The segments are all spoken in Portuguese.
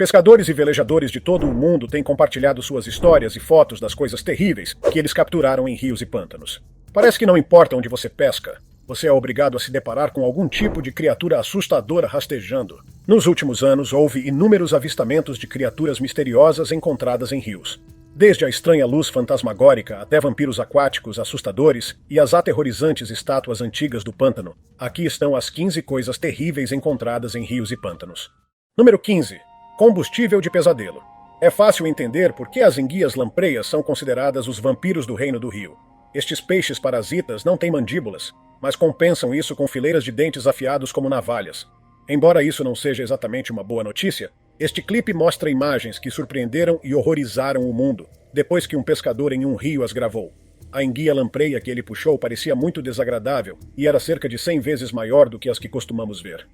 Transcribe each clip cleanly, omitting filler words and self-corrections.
Pescadores e velejadores de todo o mundo têm compartilhado suas histórias e fotos das coisas terríveis que eles capturaram em rios e pântanos. Parece que não importa onde você pesca, você é obrigado a se deparar com algum tipo de criatura assustadora rastejando. Nos últimos anos, houve inúmeros avistamentos de criaturas misteriosas encontradas em rios. Desde a estranha luz fantasmagórica até vampiros aquáticos assustadores e as aterrorizantes estátuas antigas do pântano, aqui estão as 15 coisas terríveis encontradas em rios e pântanos. Número 15. Combustível de pesadelo. É fácil entender por que as enguias lampreias são consideradas os vampiros do reino do rio. Estes peixes parasitas não têm mandíbulas, mas compensam isso com fileiras de dentes afiados como navalhas. Embora isso não seja exatamente uma boa notícia, este clipe mostra imagens que surpreenderam e horrorizaram o mundo, depois que um pescador em um rio as gravou. A enguia lampreia que ele puxou parecia muito desagradável e era cerca de 100 vezes maior do que as que costumamos ver.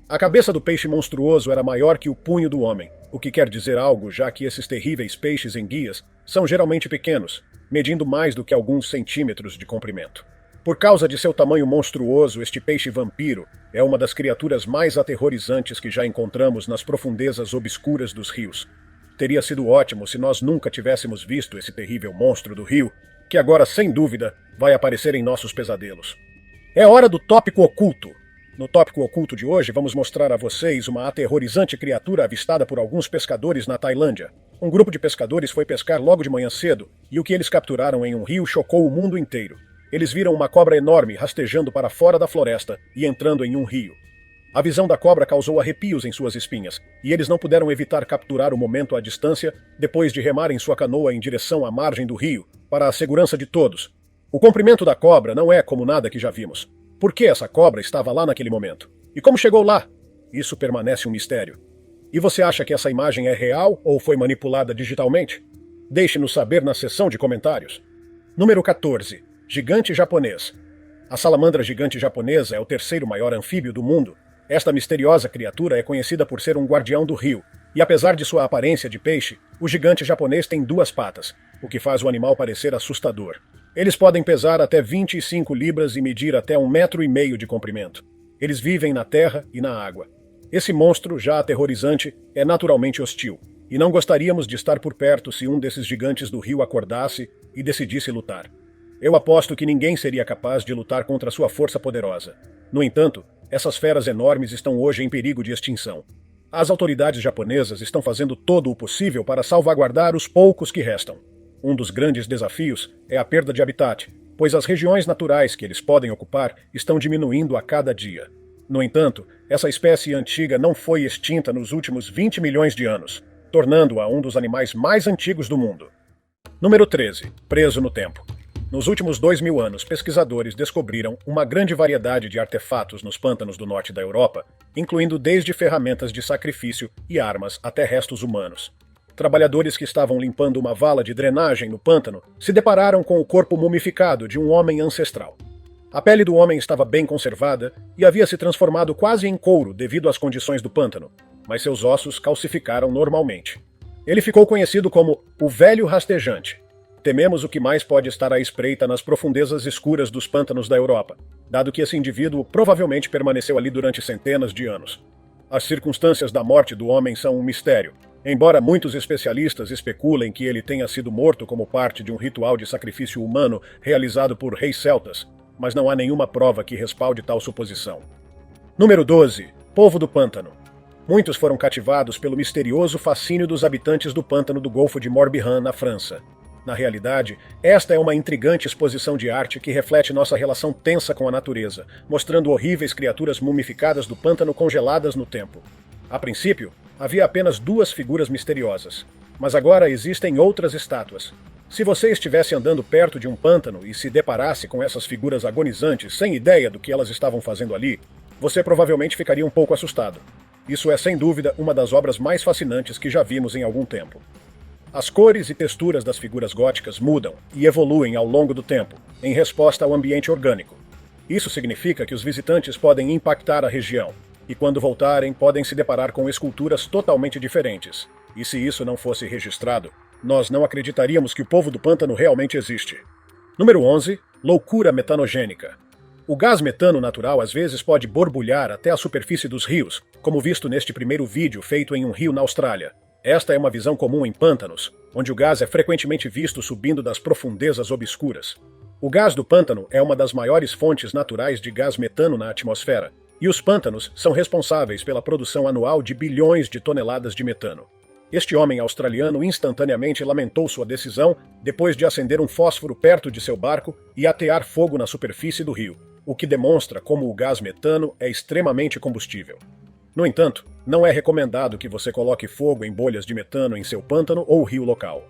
A cabeça do peixe monstruoso era maior que o punho do homem, o que quer dizer algo, já que esses terríveis peixes enguias são geralmente pequenos, medindo mais do que alguns centímetros de comprimento. Por causa de seu tamanho monstruoso, este peixe vampiro é uma das criaturas mais aterrorizantes que já encontramos nas profundezas obscuras dos rios. Teria sido ótimo se nós nunca tivéssemos visto esse terrível monstro do rio, que agora, sem dúvida, vai aparecer em nossos pesadelos. É hora do tópico oculto. No tópico oculto de hoje, vamos mostrar a vocês uma aterrorizante criatura avistada por alguns pescadores na Tailândia. Um grupo de pescadores foi pescar logo de manhã cedo, e o que eles capturaram em um rio chocou o mundo inteiro. Eles viram uma cobra enorme rastejando para fora da floresta e entrando em um rio. A visão da cobra causou arrepios em suas espinhas, e eles não puderam evitar capturar o momento à distância depois de remarem sua canoa em direção à margem do rio, para a segurança de todos. O comprimento da cobra não é como nada que já vimos. Por que essa cobra estava lá naquele momento? E como chegou lá? Isso permanece um mistério. E você acha que essa imagem é real ou foi manipulada digitalmente? Deixe-nos saber na seção de comentários. Número 14. Gigante japonês. A salamandra gigante japonesa é o terceiro maior anfíbio do mundo. Esta misteriosa criatura é conhecida por ser um guardião do rio, e apesar de sua aparência de peixe, o gigante japonês tem 2 patas, o que faz o animal parecer assustador. Eles podem pesar até 25 libras e medir até 1,5 metros de comprimento. Eles vivem na terra e na água. Esse monstro, já aterrorizante, é naturalmente hostil, e não gostaríamos de estar por perto se um desses gigantes do rio acordasse e decidisse lutar. Eu aposto que ninguém seria capaz de lutar contra sua força poderosa. No entanto, essas feras enormes estão hoje em perigo de extinção. As autoridades japonesas estão fazendo todo o possível para salvaguardar os poucos que restam. Um dos grandes desafios é a perda de habitat, pois as regiões naturais que eles podem ocupar estão diminuindo a cada dia. No entanto, essa espécie antiga não foi extinta nos últimos 20 milhões de anos, tornando-a um dos animais mais antigos do mundo. Número 13. Preso no tempo. Nos últimos 2.000 anos, pesquisadores descobriram uma grande variedade de artefatos nos pântanos do norte da Europa, incluindo desde ferramentas de sacrifício e armas até restos humanos. Trabalhadores que estavam limpando uma vala de drenagem no pântano se depararam com o corpo mumificado de um homem ancestral. A pele do homem estava bem conservada e havia se transformado quase em couro devido às condições do pântano, mas seus ossos calcificaram normalmente. Ele ficou conhecido como o Velho Rastejante. Tememos o que mais pode estar à espreita nas profundezas escuras dos pântanos da Europa, dado que esse indivíduo provavelmente permaneceu ali durante centenas de anos. As circunstâncias da morte do homem são um mistério, embora muitos especialistas especulem que ele tenha sido morto como parte de um ritual de sacrifício humano realizado por reis celtas, mas não há nenhuma prova que respalde tal suposição. Número 12. Povo do Pântano. Muitos foram cativados pelo misterioso fascínio dos habitantes do pântano do Golfo de Morbihan, na França. Na realidade, esta é uma intrigante exposição de arte que reflete nossa relação tensa com a natureza, mostrando horríveis criaturas mumificadas do pântano congeladas no tempo. A princípio, havia apenas 2 figuras misteriosas, mas agora existem outras estátuas. Se você estivesse andando perto de um pântano e se deparasse com essas figuras agonizantes sem ideia do que elas estavam fazendo ali, você provavelmente ficaria um pouco assustado. Isso é sem dúvida uma das obras mais fascinantes que já vimos em algum tempo. As cores e texturas das figuras góticas mudam e evoluem ao longo do tempo, em resposta ao ambiente orgânico. Isso significa que os visitantes podem impactar a região, e quando voltarem podem se deparar com esculturas totalmente diferentes. E se isso não fosse registrado, nós não acreditaríamos que o povo do pântano realmente existe. Número 11. Loucura metanogênica. O gás metano natural às vezes pode borbulhar até a superfície dos rios, como visto neste primeiro vídeo feito em um rio na Austrália. Esta é uma visão comum em pântanos, onde o gás é frequentemente visto subindo das profundezas obscuras. O gás do pântano é uma das maiores fontes naturais de gás metano na atmosfera, e os pântanos são responsáveis pela produção anual de bilhões de toneladas de metano. Este homem australiano instantaneamente lamentou sua decisão depois de acender um fósforo perto de seu barco e atear fogo na superfície do rio, o que demonstra como o gás metano é extremamente combustível. No entanto, não é recomendado que você coloque fogo em bolhas de metano em seu pântano ou rio local.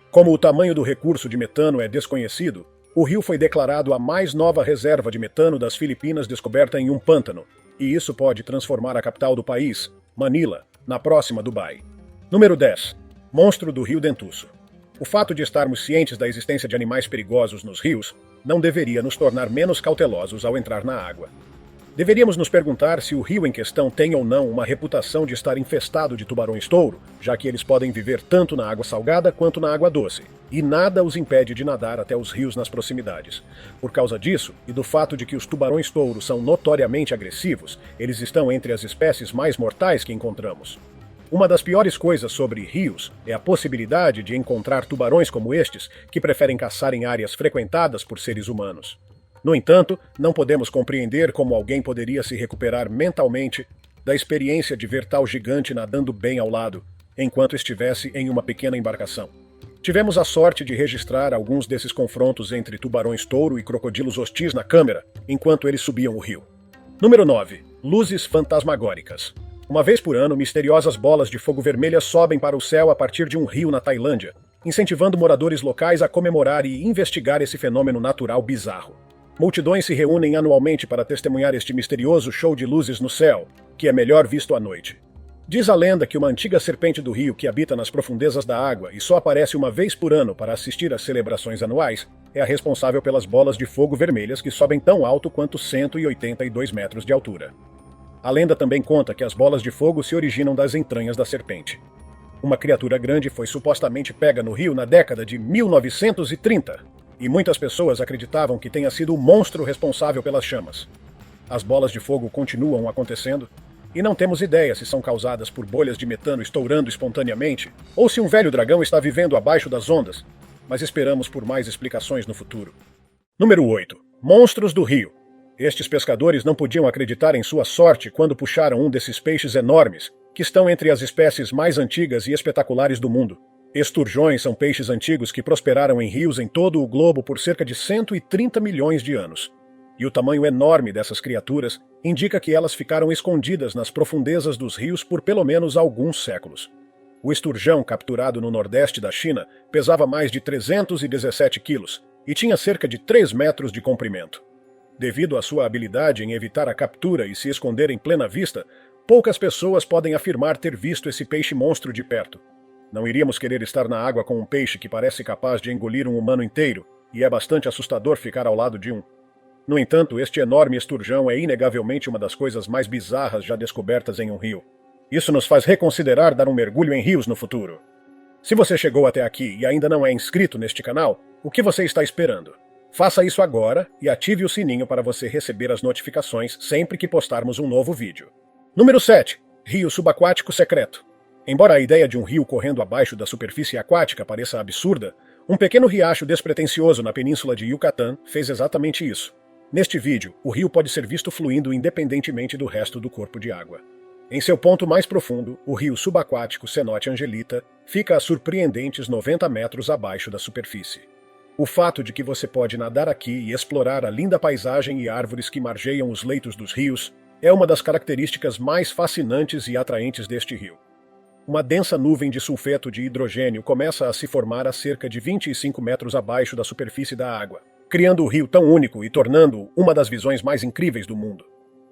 Como o tamanho do recurso de metano é desconhecido, o rio foi declarado a mais nova reserva de metano das Filipinas descoberta em um pântano, e isso pode transformar a capital do país, Manila, na próxima Dubai. Número 10. Monstro do Rio Dentuço. O fato de estarmos cientes da existência de animais perigosos nos rios não deveria nos tornar menos cautelosos ao entrar na água. Deveríamos nos perguntar se o rio em questão tem ou não uma reputação de estar infestado de tubarões-touro, já que eles podem viver tanto na água salgada quanto na água doce, e nada os impede de nadar até os rios nas proximidades. Por causa disso, e do fato de que os tubarões-touro são notoriamente agressivos, eles estão entre as espécies mais mortais que encontramos. Uma das piores coisas sobre rios é a possibilidade de encontrar tubarões como estes, que preferem caçar em áreas frequentadas por seres humanos. No entanto, não podemos compreender como alguém poderia se recuperar mentalmente da experiência de ver tal gigante nadando bem ao lado, enquanto estivesse em uma pequena embarcação. Tivemos a sorte de registrar alguns desses confrontos entre tubarões-touro e crocodilos hostis na câmera, enquanto eles subiam o rio. Número 9. Luzes fantasmagóricas. Uma vez por ano, misteriosas bolas de fogo vermelhas sobem para o céu a partir de um rio na Tailândia, incentivando moradores locais a comemorar e investigar esse fenômeno natural bizarro. Multidões se reúnem anualmente para testemunhar este misterioso show de luzes no céu, que é melhor visto à noite. Diz a lenda que uma antiga serpente do rio que habita nas profundezas da água e só aparece uma vez por ano para assistir às celebrações anuais é a responsável pelas bolas de fogo vermelhas que sobem tão alto quanto 182 metros de altura. A lenda também conta que as bolas de fogo se originam das entranhas da serpente. Uma criatura grande foi supostamente pega no rio na década de 1930, e muitas pessoas acreditavam que tenha sido o monstro responsável pelas chamas. As bolas de fogo continuam acontecendo, e não temos ideia se são causadas por bolhas de metano estourando espontaneamente, ou se um velho dragão está vivendo abaixo das ondas, mas esperamos por mais explicações no futuro. Número 8. Monstros do rio. Estes pescadores não podiam acreditar em sua sorte quando puxaram um desses peixes enormes, que estão entre as espécies mais antigas e espetaculares do mundo. Esturjões são peixes antigos que prosperaram em rios em todo o globo por cerca de 130 milhões de anos. E o tamanho enorme dessas criaturas indica que elas ficaram escondidas nas profundezas dos rios por pelo menos alguns séculos. O esturjão, capturado no nordeste da China, pesava mais de 317 quilos e tinha cerca de 3 metros de comprimento. Devido à sua habilidade em evitar a captura e se esconder em plena vista, poucas pessoas podem afirmar ter visto esse peixe monstro de perto. Não iríamos querer estar na água com um peixe que parece capaz de engolir um humano inteiro, e é bastante assustador ficar ao lado de um. No entanto, este enorme esturjão é inegavelmente uma das coisas mais bizarras já descobertas em um rio. Isso nos faz reconsiderar dar um mergulho em rios no futuro. Se você chegou até aqui e ainda não é inscrito neste canal, o que você está esperando? Faça isso agora e ative o sininho para você receber as notificações sempre que postarmos um novo vídeo. Número 7. Rio subaquático secreto. Embora a ideia de um rio correndo abaixo da superfície aquática pareça absurda, um pequeno riacho despretensioso na península de Yucatán fez exatamente isso. Neste vídeo, o rio pode ser visto fluindo independentemente do resto do corpo de água. Em seu ponto mais profundo, o rio subaquático Cenote Angelita fica a surpreendentes 90 metros abaixo da superfície. O fato de que você pode nadar aqui e explorar a linda paisagem e árvores que margeiam os leitos dos rios é uma das características mais fascinantes e atraentes deste rio. Uma densa nuvem de sulfeto de hidrogênio começa a se formar a cerca de 25 metros abaixo da superfície da água, criando o rio tão único e tornando-o uma das visões mais incríveis do mundo.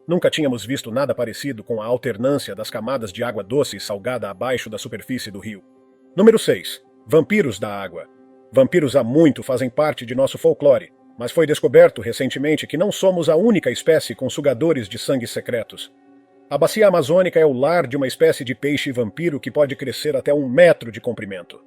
Nunca tínhamos visto nada parecido com a alternância das camadas de água doce e salgada abaixo da superfície do rio. Número 6. Vampiros da água. Vampiros há muito fazem parte de nosso folclore, mas foi descoberto recentemente que não somos a única espécie com sugadores de sangue secretos. A bacia amazônica é o lar de uma espécie de peixe vampiro que pode crescer até 1 metro de comprimento.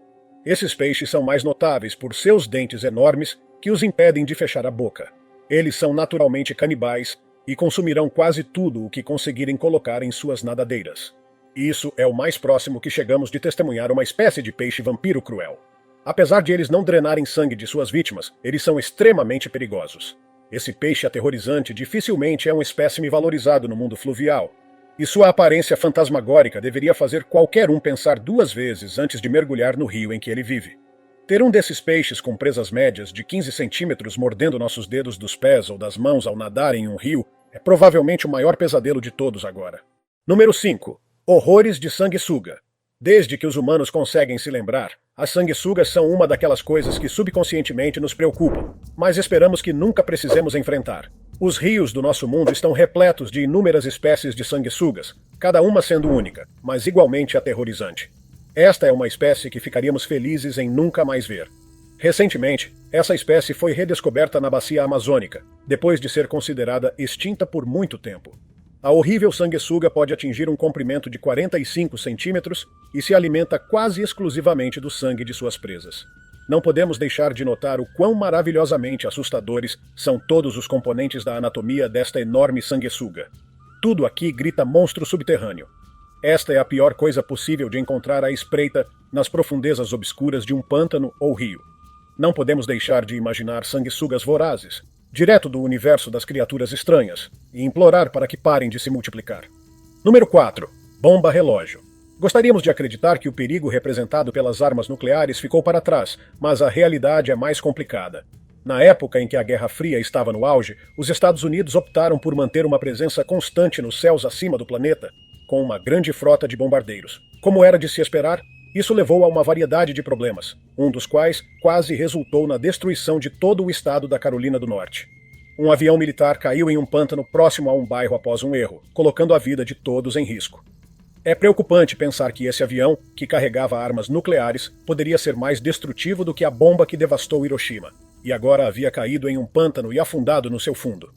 Esses peixes são mais notáveis por seus dentes enormes que os impedem de fechar a boca. Eles são naturalmente canibais e consumirão quase tudo o que conseguirem colocar em suas nadadeiras. Isso é o mais próximo que chegamos de testemunhar uma espécie de peixe vampiro cruel. Apesar de eles não drenarem sangue de suas vítimas, eles são extremamente perigosos. Esse peixe aterrorizante dificilmente é um espécime valorizado no mundo fluvial, e sua aparência fantasmagórica deveria fazer qualquer um pensar duas vezes antes de mergulhar no rio em que ele vive. Ter um desses peixes com presas médias de 15 centímetros mordendo nossos dedos dos pés ou das mãos ao nadar em um rio é provavelmente o maior pesadelo de todos agora. Número 5. Horrores de sanguessuga. Desde que os humanos conseguem se lembrar, as sanguessugas são uma daquelas coisas que subconscientemente nos preocupam, mas esperamos que nunca precisemos enfrentar. Os rios do nosso mundo estão repletos de inúmeras espécies de sanguessugas, cada uma sendo única, mas igualmente aterrorizante. Esta é uma espécie que ficaríamos felizes em nunca mais ver. Recentemente, essa espécie foi redescoberta na bacia amazônica, depois de ser considerada extinta por muito tempo. A horrível sanguessuga pode atingir um comprimento de 45 centímetros e se alimenta quase exclusivamente do sangue de suas presas. Não podemos deixar de notar o quão maravilhosamente assustadores são todos os componentes da anatomia desta enorme sanguessuga. Tudo aqui grita monstro subterrâneo. Esta é a pior coisa possível de encontrar à espreita nas profundezas obscuras de um pântano ou rio. Não podemos deixar de imaginar sanguessugas vorazes, direto do universo das criaturas estranhas, e implorar para que parem de se multiplicar. Número 4. Bomba relógio. Gostaríamos de acreditar que o perigo representado pelas armas nucleares ficou para trás, mas a realidade é mais complicada. Na época em que a Guerra Fria estava no auge, os Estados Unidos optaram por manter uma presença constante nos céus acima do planeta, com uma grande frota de bombardeiros. Como era de se esperar, isso levou a uma variedade de problemas, um dos quais quase resultou na destruição de todo o estado da Carolina do Norte. Um avião militar caiu em um pântano próximo a um bairro após um erro, colocando a vida de todos em risco. É preocupante pensar que esse avião, que carregava armas nucleares, poderia ser mais destrutivo do que a bomba que devastou Hiroshima, e agora havia caído em um pântano e afundado no seu fundo.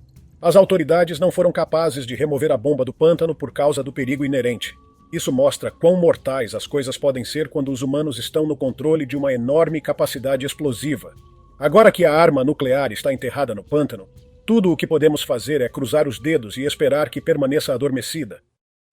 As autoridades não foram capazes de remover a bomba do pântano por causa do perigo inerente. Isso mostra quão mortais as coisas podem ser quando os humanos estão no controle de uma enorme capacidade explosiva. Agora que a arma nuclear está enterrada no pântano, tudo o que podemos fazer é cruzar os dedos e esperar que permaneça adormecida.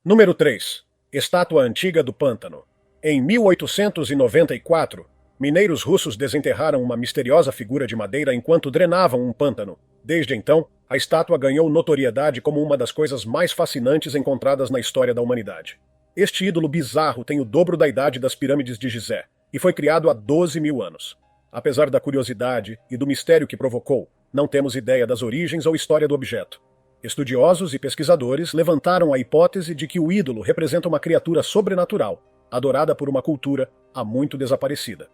Número 3. Estátua antiga do pântano. Em 1894, mineiros russos desenterraram uma misteriosa figura de madeira enquanto drenavam um pântano. Desde então, a estátua ganhou notoriedade como uma das coisas mais fascinantes encontradas na história da humanidade. Este ídolo bizarro tem o dobro da idade das pirâmides de Gizé e foi criado há 12 mil anos. Apesar da curiosidade e do mistério que provocou, não temos ideia das origens ou história do objeto. Estudiosos e pesquisadores levantaram a hipótese de que o ídolo representa uma criatura sobrenatural, adorada por uma cultura há muito desaparecida.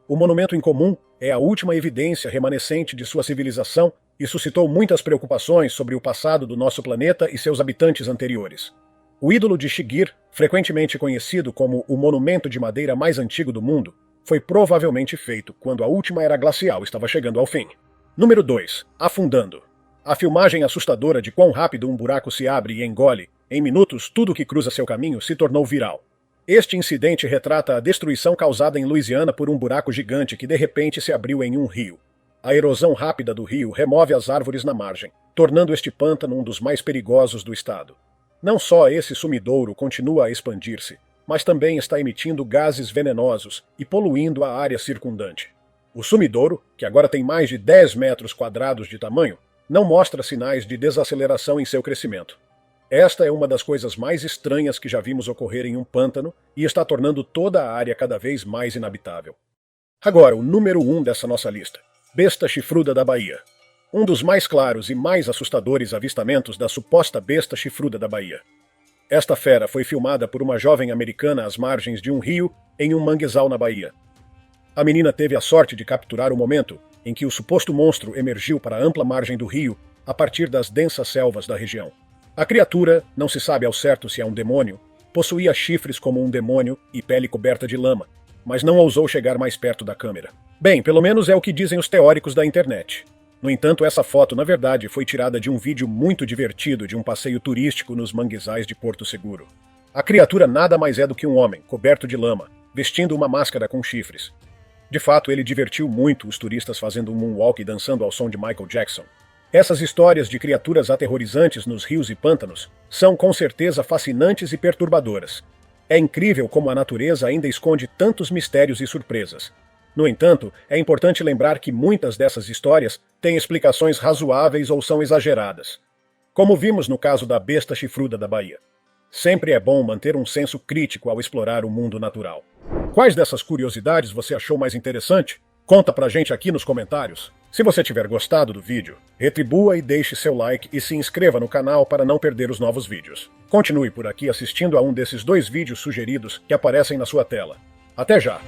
O monumento em comum é a última evidência remanescente de sua civilização e suscitou muitas preocupações sobre o passado do nosso planeta e seus habitantes anteriores. O ídolo de Shigir, frequentemente conhecido como o monumento de madeira mais antigo do mundo, foi provavelmente feito quando a última era glacial estava chegando ao fim. Número 2. Afundando. A filmagem assustadora de quão rápido um buraco se abre e engole, em minutos tudo que cruza seu caminho se tornou viral. Este incidente retrata a destruição causada em Louisiana por um buraco gigante que de repente se abriu em um rio. A erosão rápida do rio remove as árvores na margem, tornando este pântano um dos mais perigosos do estado. Não só esse sumidouro continua a expandir-se, mas também está emitindo gases venenosos e poluindo a área circundante. O sumidouro, que agora tem mais de 10 metros quadrados de tamanho, não mostra sinais de desaceleração em seu crescimento. Esta é uma das coisas mais estranhas que já vimos ocorrer em um pântano e está tornando toda a área cada vez mais inabitável. Agora, o número 1 dessa nossa lista. Besta chifruda da Bahia. Um dos mais claros e mais assustadores avistamentos da suposta besta chifruda da Bahia. Esta fera foi filmada por uma jovem americana às margens de um rio em um manguezal na Bahia. A menina teve a sorte de capturar o momento em que o suposto monstro emergiu para a ampla margem do rio a partir das densas selvas da região. A criatura, não se sabe ao certo se é um demônio, possuía chifres como um demônio e pele coberta de lama, mas não ousou chegar mais perto da câmera. Bem, pelo menos é o que dizem os teóricos da internet. No entanto, essa foto, na verdade, foi tirada de um vídeo muito divertido de um passeio turístico nos manguezais de Porto Seguro. A criatura nada mais é do que um homem, coberto de lama, vestindo uma máscara com chifres. De fato, ele divertiu muito os turistas fazendo um moonwalk e dançando ao som de Michael Jackson. Essas histórias de criaturas aterrorizantes nos rios e pântanos são com certeza fascinantes e perturbadoras. É incrível como a natureza ainda esconde tantos mistérios e surpresas. No entanto, é importante lembrar que muitas dessas histórias têm explicações razoáveis ou são exageradas. Como vimos no caso da besta chifruda da Bahia. Sempre é bom manter um senso crítico ao explorar o mundo natural. Quais dessas curiosidades você achou mais interessante? Conta pra gente aqui nos comentários. Se você tiver gostado do vídeo, retribua e deixe seu like e se inscreva no canal para não perder os novos vídeos. Continue por aqui assistindo a um desses 2 vídeos sugeridos que aparecem na sua tela. Até já!